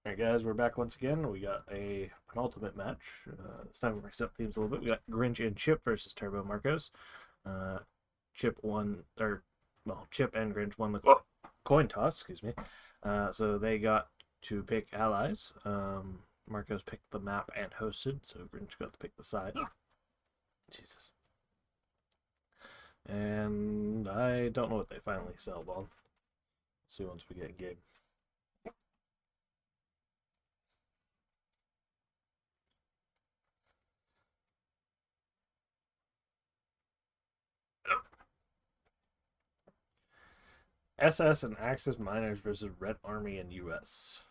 Alright guys, we're back once again. We got a penultimate match. This time we mixed up themes a little bit. We got Grinch and Chip versus Turbo Marcos. Uh, Chip won, or, well, Chip and Grinch won the coin toss, excuse me. So they got to pick allies. Marcos picked the map and hosted, so Grinch got to pick the side. Jesus. And I don't know what they finally settled on. See once we get in game. SS and Axis Miners versus Red Army and US.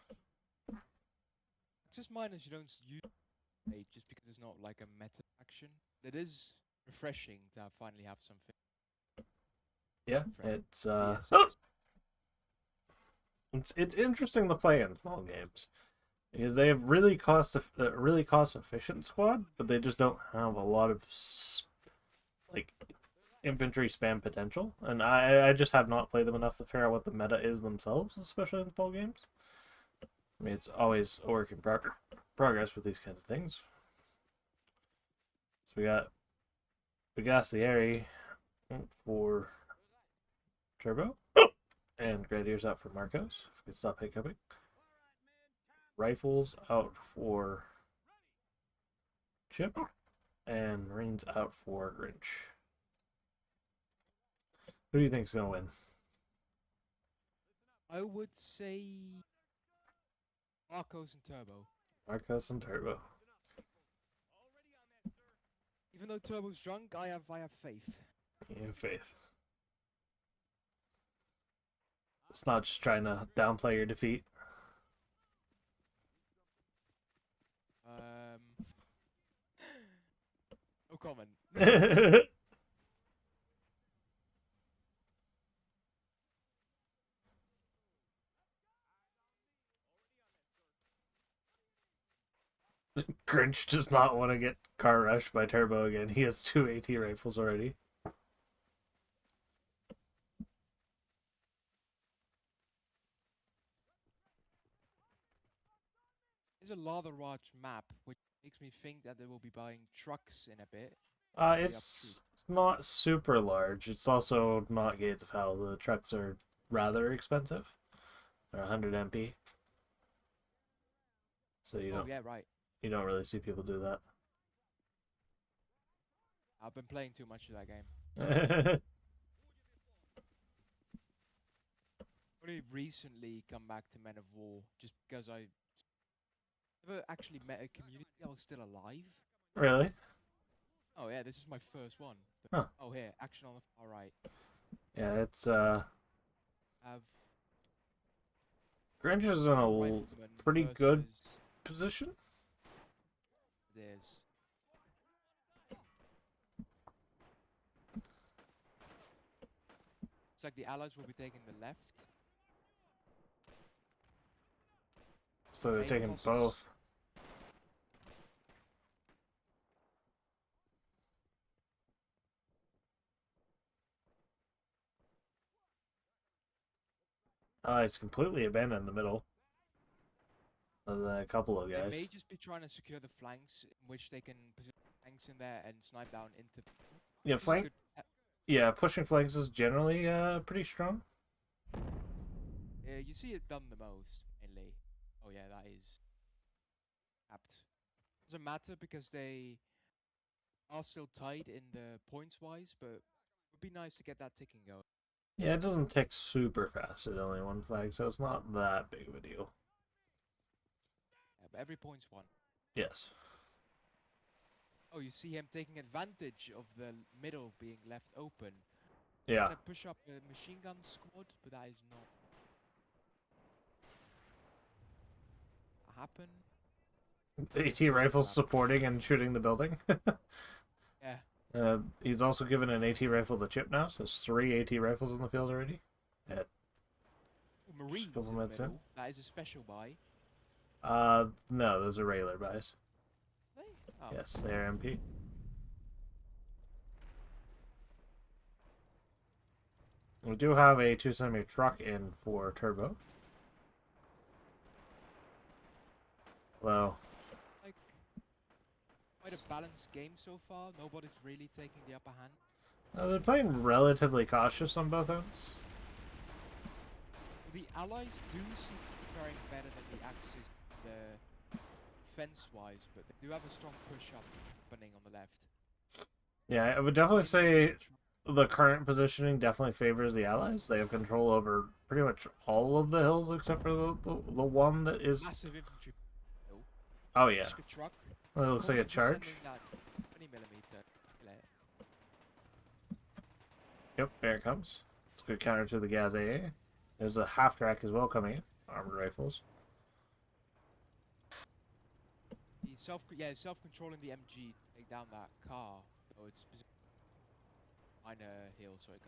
Just miners you don't use just because it's not like a meta action. It is refreshing to finally have something. Yeah, Different. it's interesting to play in small games because they have really cost efficient squad, but they just don't have a lot of like infantry spam potential, and I just have not played them enough to figure out what the meta is themselves, especially in small games. I mean, it's always a work in progress with these kinds of things. So we got Bagassieri for Turbo, and Grenadiers out for Marcos. If we could stop hiccuping. Rifles out for Chip, and Marines out for Grinch. Who do you think's gonna win? I would say Marcos and Turbo. Marcos and Turbo. Even though Turbo's drunk, I have faith. You have faith. It's not just trying to downplay your defeat. No comment. Grinch does not want to get car rushed by Turbo again. He has 2 AT rifles already. It's a Lather Raj map, which makes me think that they will be buying trucks in a bit. It's not super large. It's also not Gates of Hell. The trucks are rather expensive. They're 100 MP. So you don't. Yeah, right. You don't really see people do that. I've been playing too much of that game. Only recently come back to Men of War, just because I never actually met a community that was still alive. Really? Oh yeah, this is my first one. Huh. Oh here, action on the far right. Yeah, it's Have Grinch is in a pretty good position. It is. It's like the allies will be taking the left. So they're taking both. It's completely abandoned in the middle. Other than a couple of guys. They may just be trying to secure the flanks, in which they can position flanks in there and snipe down into. Yeah, flank. Yeah, pushing flanks is generally pretty strong. Yeah, you see it done the most mainly. Oh yeah, that is apt. Doesn't matter because they are still tied in the points wise, but it would be nice to get that ticking going. Yeah, it doesn't tick super fast at only one flag, so it's not that big of a deal. Yeah, but every point's one. Yes. Oh, you see him taking advantage of the middle being left open. Yeah. Gonna push up a machine gun squad, but that is not happen. AT rifles supporting and shooting the building. Yeah. He's also given an AT rifle to Chip now, so there's 3 AT rifles in the field already. At Marines couple in the minutes middle. That is a special buy. No, those are regular buys. They? Oh. Yes, they're MP. We do have a 2 centimeter truck in for Turbo. Well, Like, quite a balanced game so far. Nobody's really taking the upper hand. they're playing relatively cautious on both ends. The allies do seem to be faring better than the Axis, the defense-wise, but they do have a strong push-up happening on the left. Yeah, I would definitely say the current positioning definitely favors the Allies. They have control over pretty much all of the hills except for the one that is. Massive infantry. No. Oh yeah, Just a truck. it looks like a charge. Sending that 20mm. Yep, there it comes. It's a good counter to the Gaz AA. There's a half track as well coming in. Armored rifles. He's self-controlling the MG to take down that car. So it's minor hill, so it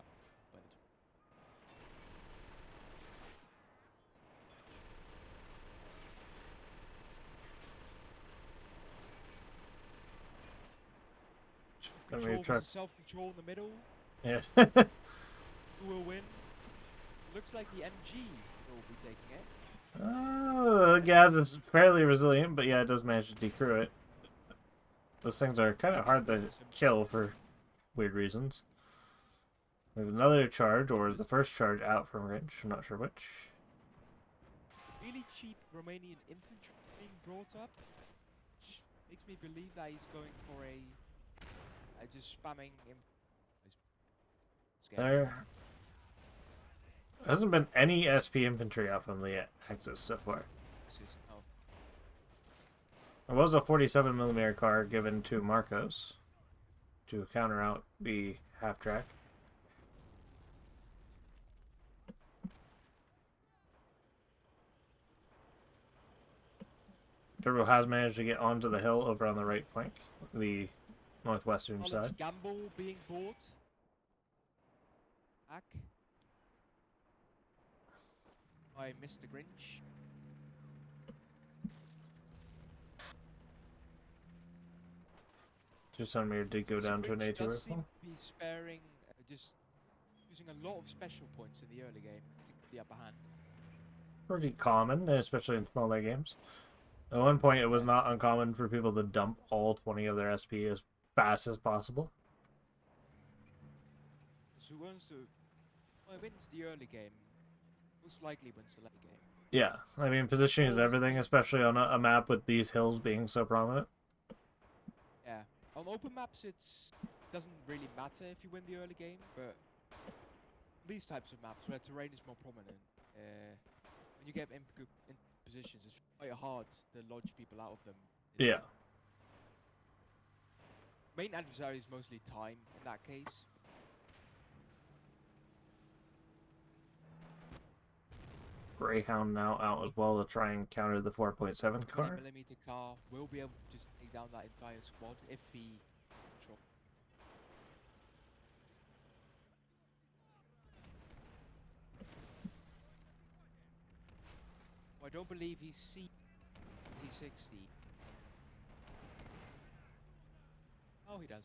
can't. Self-control in the middle. Yes. Who will win? Looks like the MG will be taking it. The Gaz is fairly resilient, but yeah, it does manage to decrew it. Those things are kind of hard to kill for weird reasons. There's another charge, or the first charge out from Grinch. I'm not sure which. Really cheap Romanian infantry being brought up, which makes me believe that he's going for a just spamming him. There hasn't been any SP infantry out from the Axis so far. There was a 47mm car given to Marcos to counter out the half track. Turbo has managed to get onto the hill over on the right flank, the northwestern side. Gamble being bought. Back. By Mr. Grinch. 2cm did go down to an A2 rifle. Seem to be sparing, just using a lot of special points in the early game to get the upper hand. Pretty common, especially in smaller games. At one point, it was not uncommon for people to dump all 20 of their SP as fast as possible. So who wins the early game, most likely wins the late game. Yeah, I mean, positioning is everything, especially on a map with these hills being so prominent. Yeah, on open maps it doesn't really matter if you win the early game, but these types of maps where terrain is more prominent, when you get in positions, it's quite hard to lodge people out of them. Yeah. Main adversary is mostly time in that case. Greyhound now out as well to try and counter the 4.7 car. 20mm car will be able to just take down that entire squad if he controls. I don't believe he's T60. Oh, he does.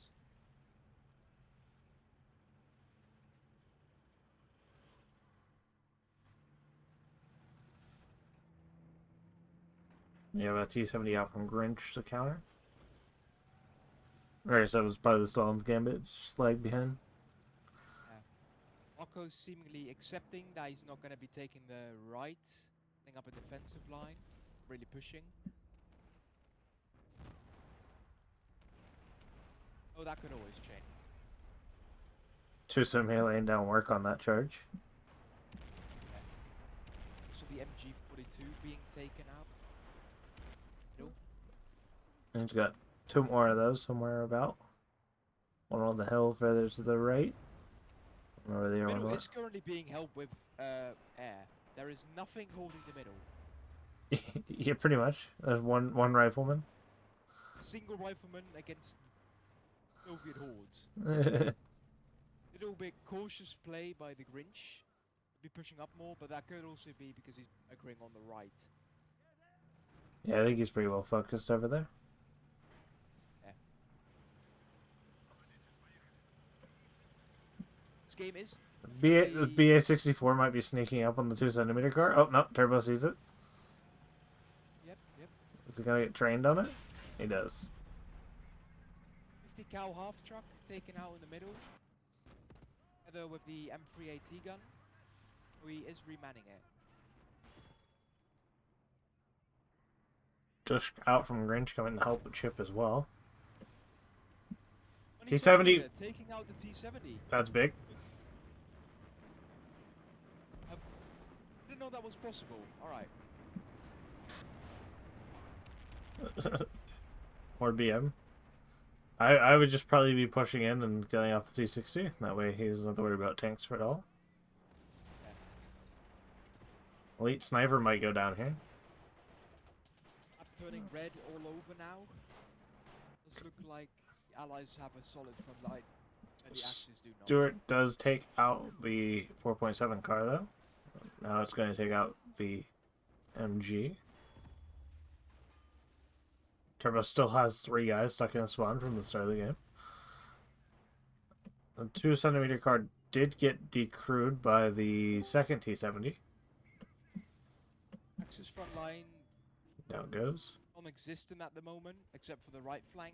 You have a T70 out from Grinch to counter. Right, so that was part of the Stalin's Gambit, just lag behind. Marco's seemingly accepting that he's not going to be taking the right, setting up a defensive line, really pushing. Oh, that could always change. 2cm laying down work on that charge. Yeah. So the MG42 being taken out. Nope. And he's got 2 more of those somewhere about. One on the hill further to the right. Where the middle is currently being held with air. There is nothing holding the middle. Yeah, pretty much. There's one rifleman. A single rifleman against Soviet hordes. Little bit cautious play by the Grinch. Be pushing up more, but that could also be because he's agreeing on the right. Yeah, I think he's pretty well focused over there. Game is the BA-64 might be sneaking up on the 2cm car. Oh no, Turbo sees it. Yep. Is he gonna get trained on it? He does. 50 cal half truck taken out in the middle. Together with the M3 AT gun. He is remanning it. Just out from Grinch coming to help the Chip as well. T70. Taking out the T70. That's big. Didn't know that was possible. Alright. Or BM. I would just probably be pushing in and getting off the T60. That way he doesn't have to worry about tanks at all. Yeah. Elite Sniper might go down here. I'm turning red all over now. Does look like the Allies have a solid front line. And the Axis do not. Stuart does take out the 4.7 car though. Now it's going to take out the MG. Turbo still has 3 guys stuck in a spawn from the start of the game. The 2 centimeter car did get decrewed by the second T70. Axis front line Down it goes. non-existent at the moment, except for the right flank.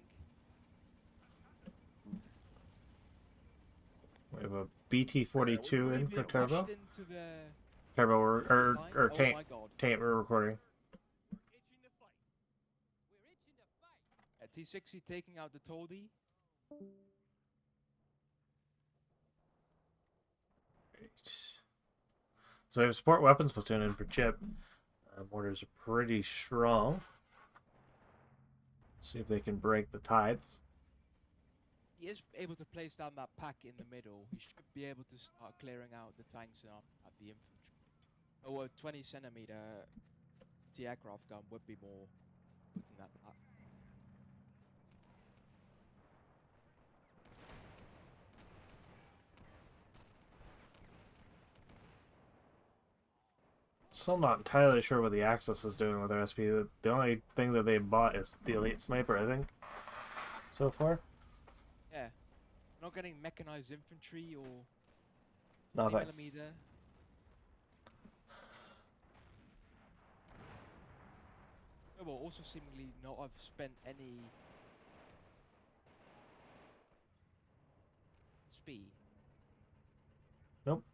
We have a BT-42 in for Turbo. Into the Turbo or oh Taint. my god. Taint, we're recording. T60 taking out the Toldy. Great. So we have a support weapons platoon in for Chip. Mortars are pretty strong. See if they can break the tides. He is able to place down that pack in the middle. He should be able to start clearing out the tanks and at the infantry. Oh, a 20 centimeter anti-aircraft gun would be more good than that. Still not entirely sure what the Axis is doing with their SP. The only thing that they bought is the Elite Sniper, I think, so far. Yeah. Not getting mechanized infantry or Nothing. millimeter. Will also seemingly not have spent any speed. Nope.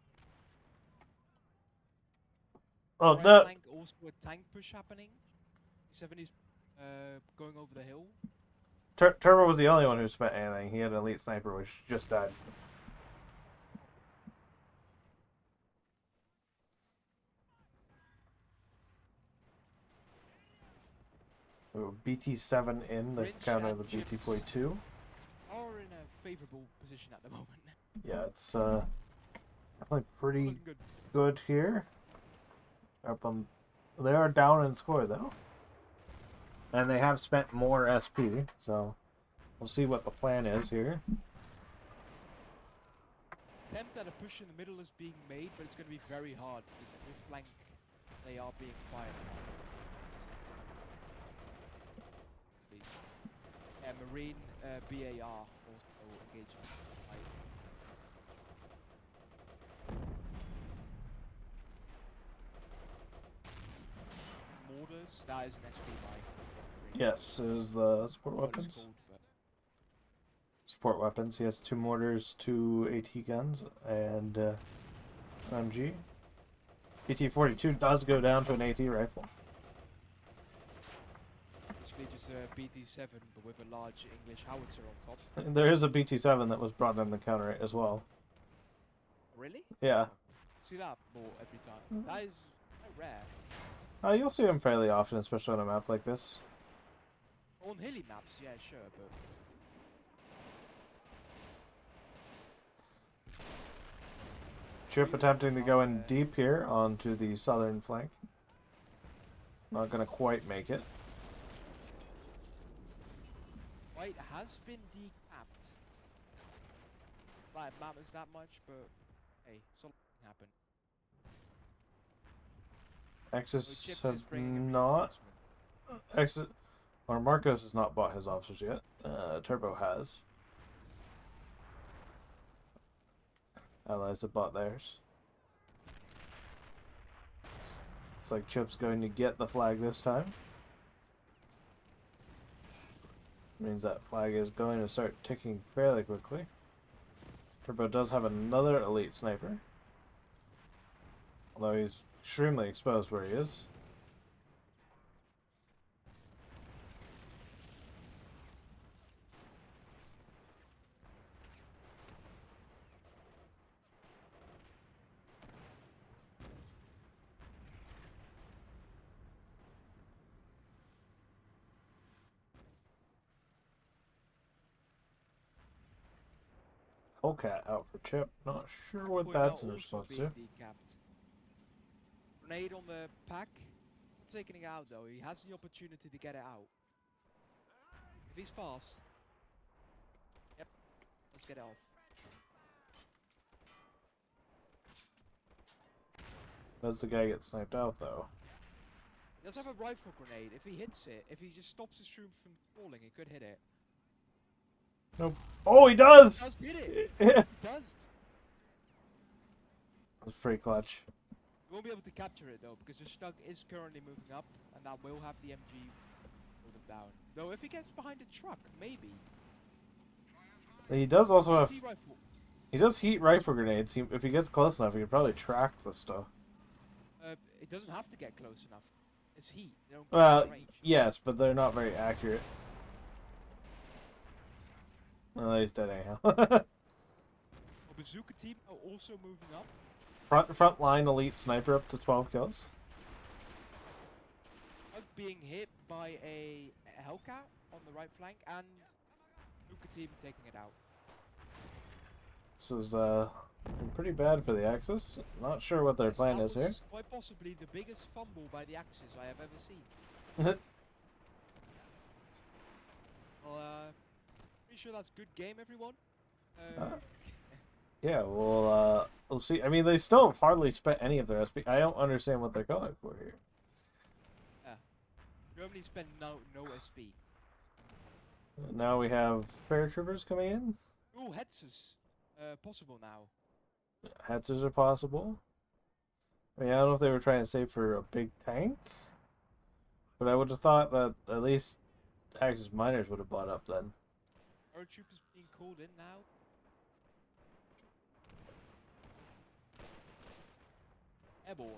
Oh, Right no. flank, also a tank push happening. 70's going over the hill. Turbo was the only one who spent anything. He had an Elite Sniper, which just died. BT-7 in the Grinch counter and the Chips BT-42. are in a favorable position at the moment. Yeah, it's definitely pretty Looking good. good here. Up on, they are down in score though, and they have spent more SP. So we'll see what the plan is here. Attempt at a push in the middle is being made, but it's going to be very hard because at this flank they are being fired upon. Marine BAR also engaging. Mortars, that is an SP by. Yes, it was the support What it's weapons. called, but Support weapons. He has 2 mortars, 2 AT guns, and MG. BT-42 does go down to an AT rifle. basically just a BT-7 but with a large English howitzer on top. There is a BT-7 that was brought in the counter rate as well. Really? Yeah. See that more every time. That is quite rare. You'll see them fairly often, especially on a map like this. On hilly maps, yeah, sure, but Chip attempting to go in deep here onto the southern flank. Not gonna quite make it. White has been decapped. Like, it matters that much, but hey, something happened. Axis Chips have is bringing in not. reinforcement. Axis, or Marcos has not bought his officers yet. Turbo has. Allies have bought theirs. It's like Chip's going to get the flag this time. Means that flag is going to start ticking fairly quickly. Turbo does have another elite sniper. Although he's extremely exposed where he is. Hellcat out for Chip. Not sure what Point out that's in also response being to. decapped. Grenade on the pack. Not taking it out though. He has the opportunity to get it out. If he's fast. Yep. Let's get it off. Does the guy get sniped out though? He does have a rifle grenade. If he hits it, if he just stops his shroom from falling, he could hit it. Nope. Oh, he does! He does hit it! Yeah. He does! That's pretty clutch. You won't be able to capture it though, because the Stug is currently moving up, and that will have the MG hold him down. Though if he gets behind a truck, maybe. He does also have... Rifle. He does heat rifle grenades. If he gets close enough, he can probably track the stuff. It doesn't have to get close enough. It's heat. They don't Well, range. yes, but they're not very accurate. Well, he's dead anyhow. Bazooka team are also moving up. Front line elite sniper up to 12 kills. Being hit by a Hellcat on the right flank, and Bazooka team taking it out. This is pretty bad for the Axis. Not sure what their plan is here. Quite possibly the biggest fumble by the Axis I have ever seen. Well, pretty sure that's good game, everyone. Yeah, we'll see. I mean, they still have hardly spent any of their SP. I don't understand what they're going for here. Yeah. Germany spent no SP. Now we have paratroopers coming in. Ooh, Hetzers. Possible now. Hetzers are possible. I mean, I don't know if they were trying to save for a big tank, but I would have thought that at least Axis miners would have bought up then. Paratroopers being called in now. Airborne.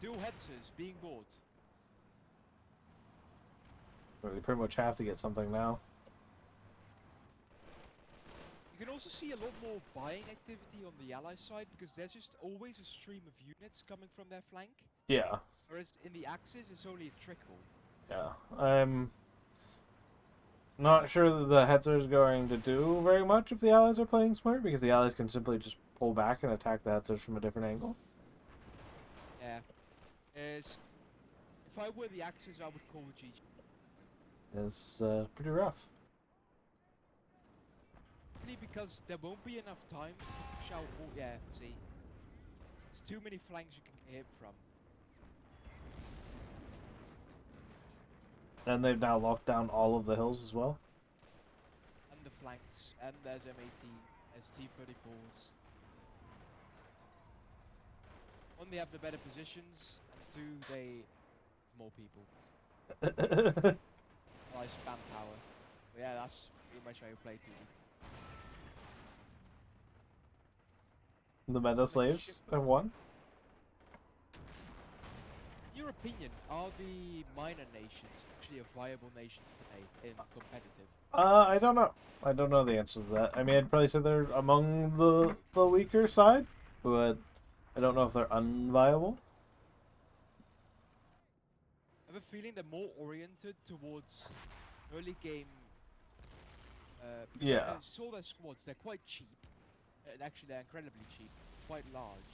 Dual Hetzers being bought. Well, they pretty much have to get something now. You can also see a lot more buying activity on the Allies side, because there's just always a stream of units coming from their flank. Yeah. Whereas in the Axis, it's only a trickle. Yeah. I'm not sure that the Hetzer is going to do very much if the Allies are playing smart, because the Allies can simply just pull back and attack the Hetzers from a different angle. Yeah. If I were the Axis, I would call the GG. It's pretty rough. Because there won't be enough time to shout. Oh, yeah, see. It's too many flanks you can hit from. And they've now locked down all of the hills as well. And the flanks. And there's M18, there's T-34s. One, they have the better positions, and two, they have more people. I spam power. But yeah, that's pretty much how you play TV. The meta slaves have won. In your opinion, are the minor nations actually a viable nation today in competitive? I don't know. I don't know the answer to that. I mean, I'd probably say they're among the weaker side, but I don't know if they're unviable. I have a feeling they're more oriented towards early game. Yeah. I saw their squads, they're quite cheap. Actually, they're incredibly cheap, quite large.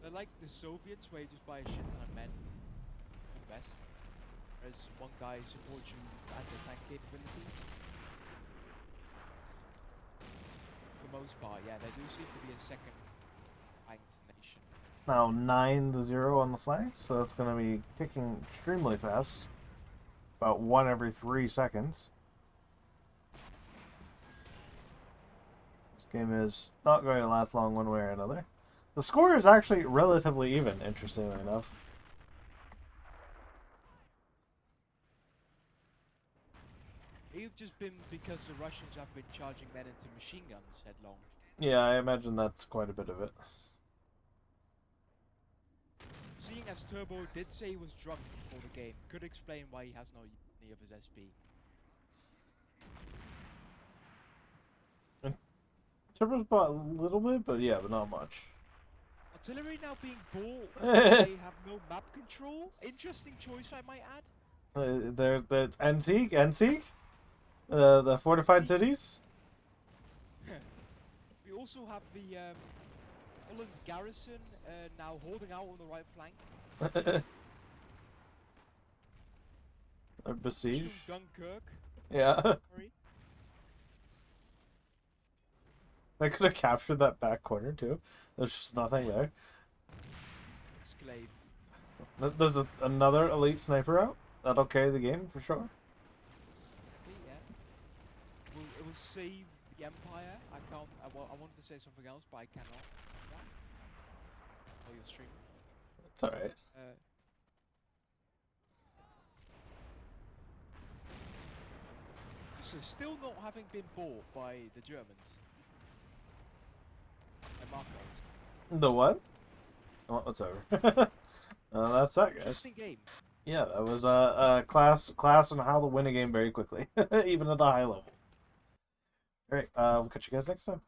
They're like the Soviets, where you just buy a shit ton of men. Best. Whereas one guy supports you at the tank capabilities. For the most part, yeah, they do seem to be a second ranked nation. It's now 9-0 on the flag, so that's going to be ticking extremely fast. About 1 every 3 seconds. This game is not going to last long one way or another. The score is actually relatively even, interestingly enough. It have just been because the Russians have been charging men into machine guns headlong. Yeah, I imagine that's quite a bit of it. Seeing as Turbo did say he was drunk before the game, could explain why he has no any of his SP. Turbo's bought a little bit, but yeah, but not much. Artillery now being bought, they have no map control. Interesting choice, I might add. There's NSEEK, the fortified cities. We also have the Holland garrison now holding out on the right flank. Or besiege. Dunkirk. Yeah. Sorry. They could have captured that back corner too. There's just nothing there. Exclave. There's another elite sniper out. That'll carry the game for sure. Yeah. It will save the Empire. I can't. I wanted to say something else, but I cannot. Oh, you're streaming. It's alright. So still not having been bought by the Germans. By Marcos. The what? Oh, it's over. That's that, guys. Interesting game. Yeah, that was a class on how to win a game very quickly, even at a high level. Alright, we'll catch you guys next time.